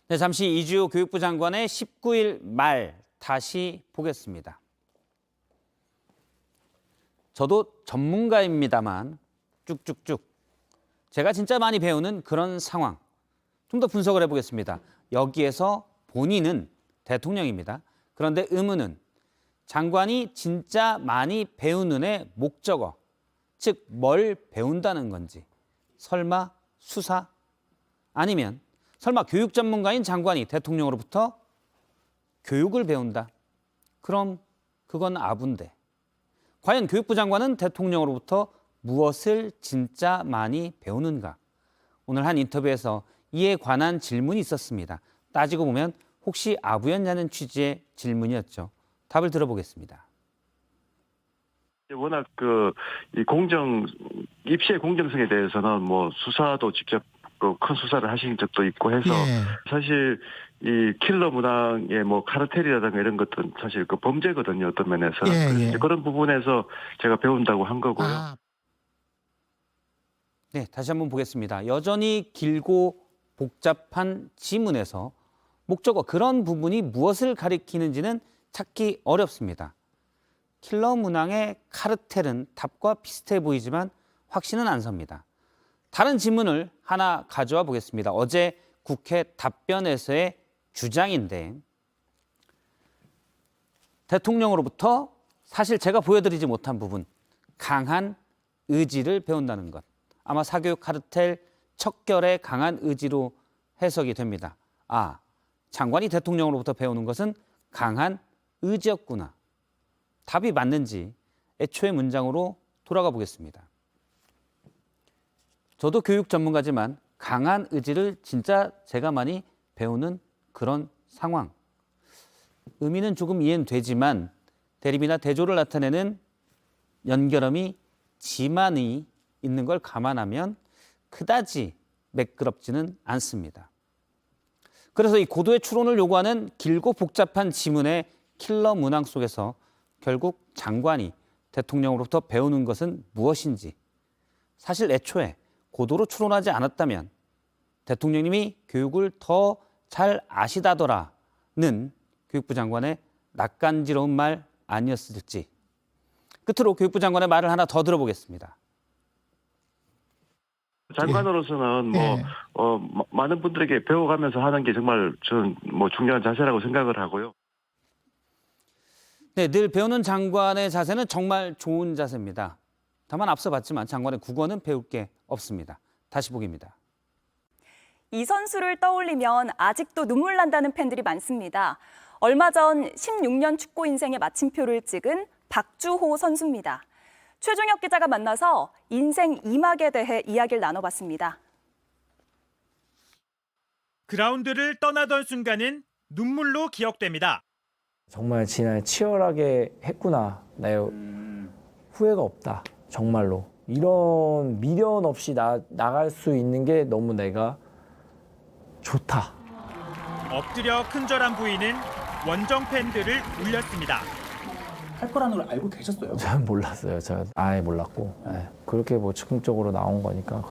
네, 잠시 이주호 교육부 장관의 19일 말 다시 보겠습니다. 저도 전문가입니다만 쭉쭉쭉 제가 진짜 많이 배우는 그런 상황 좀 더 분석을 해보겠습니다. 여기에서 본인은 대통령입니다. 그런데 의문은 장관이 진짜 많이 배우는의 목적어, 즉 뭘 배운다는 건지. 설마 수사? 아니면 설마 교육 전문가인 장관이 대통령으로부터 교육을 배운다? 그럼 그건 아부인데. 과연 교육부 장관은 대통령으로부터 무엇을 진짜 많이 배우는가? 오늘 한 인터뷰에서 이에 관한 질문이 있었습니다. 따지고 보면 혹시 아부였냐는 취지의 질문이었죠. 답을 들어보겠습니다. 워낙 이 입시의 공정성에 대해서는 뭐 수사도 직접 큰 수사를 하신 적도 있고 해서 사실 이 킬러 문항의 뭐 카르텔이라든가 이런 것들은 사실 범죄거든요, 어떤 면에서. 그런 부분에서 제가 배운다고 한 거고요. 네, 다시 한번 보겠습니다. 여전히 길고 복잡한 지문에서 목적어 그런 부분이 무엇을 가리키는지는 찾기 어렵습니다. 킬러 문항의 카르텔은 답과 비슷해 보이지만 확신은 안 섭니다. 다른 질문을 하나 가져와 보겠습니다. 어제 국회 답변에서의 주장인데 대통령으로부터 사실 제가 보여드리지 못한 부분, 강한 의지를 배운다는 것. 아마 사교육 카르텔 척결의 강한 의지로 해석이 됩니다. 아, 장관이 대통령으로부터 배우는 것은 강한 의지였구나. 답이 맞는지 애초의 문장으로 돌아가 보겠습니다. 저도 교육 전문가지만 강한 의지를 진짜 제가 많이 배우는 그런 상황. 의미는 조금 이해는 되지만 대립이나 대조를 나타내는 연결음이 지만이 있는 걸 감안하면 그다지 매끄럽지는 않습니다. 그래서 이 고도의 추론을 요구하는 길고 복잡한 지문의 킬러 문항 속에서 결국 장관이 대통령으로부터 배우는 것은 무엇인지, 사실 애초에 고도로 추론하지 않았다면 대통령님이 교육을 더 잘 아시다더라 교육부 장관의 낯간지러운 말 아니었을지. 끝으로 교육부 장관의 말을 하나 더 들어보겠습니다. 장관으로서는 많은 분들에게 배워가면서 하는 게 정말 저는 중요한 자세라고 생각을 하고요. 네, 늘 배우는 장관의 자세는 정말 좋은 자세입니다. 다만 앞서 봤지만 장관의 국어는 배울 게 없습니다. 다시 보기입니다. 이 선수를 떠올리면 아직도 눈물 난다는 팬들이 많습니다. 얼마 전 16년 축구 인생의 마침표를 찍은 박주호 선수입니다. 최종혁 기자가 만나서 인생 2막에 대해 이야기를 나눠봤습니다. 그라운드를 떠나던 순간은 눈물로 기억됩니다. 정말 지난 치열하게 했구나. 나의 후회가 없다. 정말로. 이런 미련 없이 나갈 수 있는 게 너무 내가 좋다. 엎드려 큰절한 부인은 원정 팬들을 울렸습니다. 할 거라는 걸 알고 계셨어요? 잘 몰랐어요. 제가 아예 몰랐고. 그렇게 즉흥적으로 나온 거니까.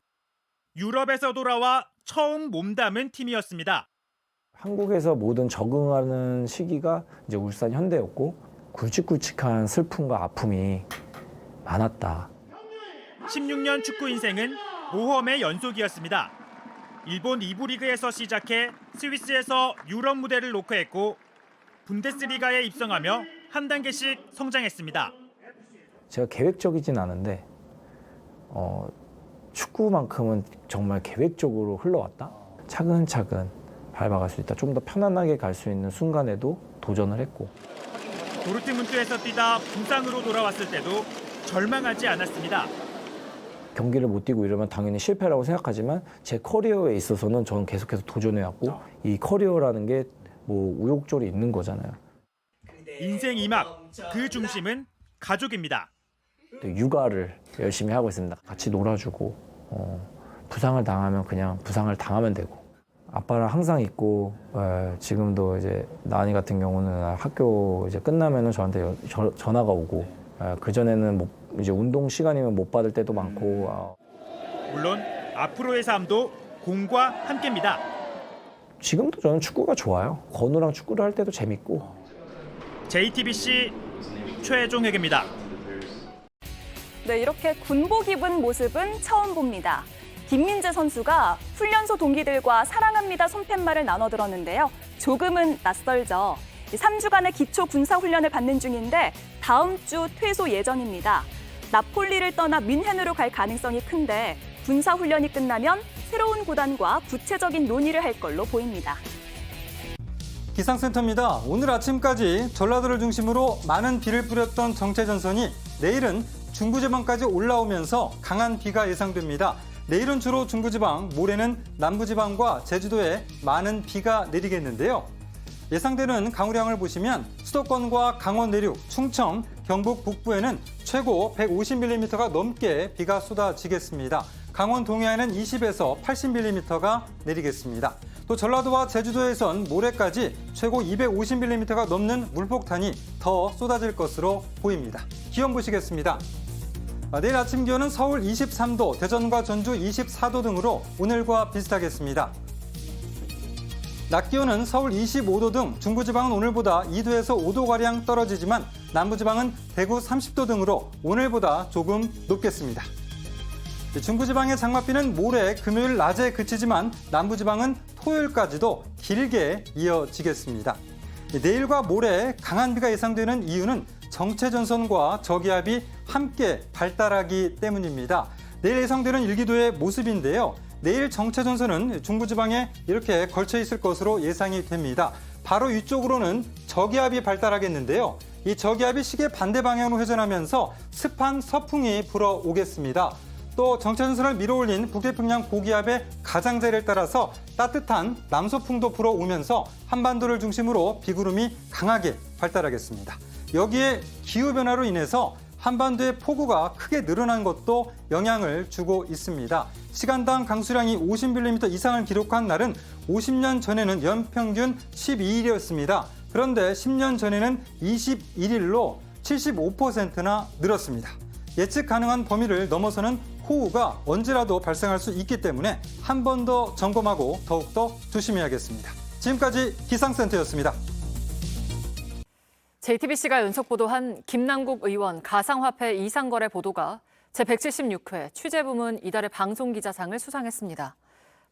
유럽에서 돌아와 처음 몸담은 팀이었습니다. 한국에서 모든 적응하는 시기가 이제 울산 현대였고 굵직굵직한 슬픔과 아픔이 많았다. 16년 축구 인생은 모험의 연속이었습니다. 일본 2부 리그에서 시작해 스위스에서 유럽 무대를 녹화했고 분데스리가에 입성하며 한 단계씩 성장했습니다. 제가 계획적이진 않은데 축구만큼은 정말 계획적으로 흘러왔다. 차근차근 밟아갈 수 있다. 좀 더 편안하게 갈 수 있는 순간에도 도전을 했고. 도르트문트에서 뛰다 부상으로 돌아왔을 때도 절망하지 않았습니다. 경기를 못 뛰고 이러면 당연히 실패라고 생각하지만 제 커리어에 있어서는 저는 계속해서 도전해왔고 이 커리어라는 게 우욕절이 있는 거잖아요. 인생 2막, 그 중심은 가족입니다. 육아를 열심히 하고 있습니다. 같이 놀아주고 부상을 당하면 그냥 부상을 당하면 되고 아빠랑 항상 있고 지금도 이제 나은이 같은 경우는 학교 이제 끝나면은 저한테 전화가 오고 그 전에는 이제 운동 시간이면 못 받을 때도 많고. 물론 앞으로의 삶도 공과 함께입니다. 지금도 저는 축구가 좋아요. 건우랑 축구를 할 때도 재밌고. JTBC 최종혁입니다. 네, 이렇게 군복 입은 모습은 처음 봅니다. 김민재 선수가 훈련소 동기들과 사랑합니다 손팻말을 나눠 들었는데요. 조금은 낯설죠. 3주간의 기초 군사 훈련을 받는 중인데 다음 주 퇴소 예정입니다. 나폴리를 떠나 뮌헨으로 갈 가능성이 큰데 군사 훈련이 끝나면 새로운 구단과 구체적인 논의를 할 걸로 보입니다. 기상센터입니다. 오늘 아침까지 전라도를 중심으로 많은 비를 뿌렸던 정체전선이 내일은 중부지방까지 올라오면서 강한 비가 예상됩니다. 내일은 주로 중부지방, 모레는 남부지방과 제주도에 많은 비가 내리겠는데요. 예상되는 강우량을 보시면 수도권과 강원 내륙, 충청, 경북 북부에는 최고 150mm가 넘게 비가 쏟아지겠습니다. 강원 동해안은 20에서 80mm가 내리겠습니다. 또 전라도와 제주도에선 모레까지 최고 250mm가 넘는 물폭탄이 더 쏟아질 것으로 보입니다. 기온 보시겠습니다. 내일 아침 기온은 서울 23도, 대전과 전주 24도 등으로 오늘과 비슷하겠습니다. 낮 기온은 서울 25도 등 중부지방은 오늘보다 2도에서 5도가량 떨어지지만 남부지방은 대구 30도 등으로 오늘보다 조금 높겠습니다. 중부지방의 장맛비는 모레 금요일 낮에 그치지만 남부지방은 토요일까지도 길게 이어지겠습니다. 내일과 모레 강한 비가 예상되는 이유는 정체전선과 저기압이 함께 발달하기 때문입니다. 내일 예상되는 일기도의 모습인데요. 내일 정체전선은 중부지방에 이렇게 걸쳐 있을 것으로 예상이 됩니다. 바로 위쪽으로는 저기압이 발달하겠는데요. 이 저기압이 시계 반대 방향으로 회전하면서 습한 서풍이 불어오겠습니다. 또 정체전선을 밀어올린 북태평양 고기압의 가장자리를 따라서 따뜻한 남서풍도 불어오면서 한반도를 중심으로 비구름이 강하게 발달하겠습니다. 여기에 기후변화로 인해서 한반도의 폭우가 크게 늘어난 것도 영향을 주고 있습니다. 시간당 강수량이 50mm 이상을 기록한 날은 50년 전에는 연평균 12일이었습니다. 그런데 10년 전에는 21일로 75%나 늘었습니다. 예측 가능한 범위를 넘어서는 호우가 언제라도 발생할 수 있기 때문에 한 번 더 점검하고 더욱더 조심해야겠습니다. 지금까지 기상센터였습니다. JTBC가 연속 보도한 김남국 의원 가상화폐 이상거래 보도가 제176회 취재부문 이달의 방송기자상을 수상했습니다.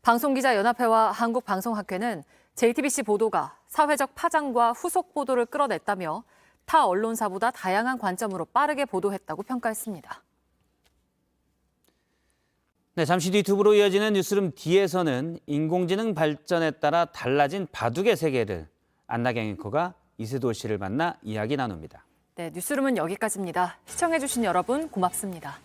방송기자연합회와 한국방송학회는 JTBC 보도가 사회적 파장과 후속 보도를 끌어냈다며 타 언론사보다 다양한 관점으로 빠르게 보도했다고 평가했습니다. 네, 잠시 뒤 두부로 이어지는 뉴스룸 D에서는 인공지능 발전에 따라 달라진 바둑의 세계를 안나경 앵커가 이세돌 씨를 만나 이야기 나눕니다. 네, 뉴스룸은 여기까지입니다. 시청해주신 여러분 고맙습니다.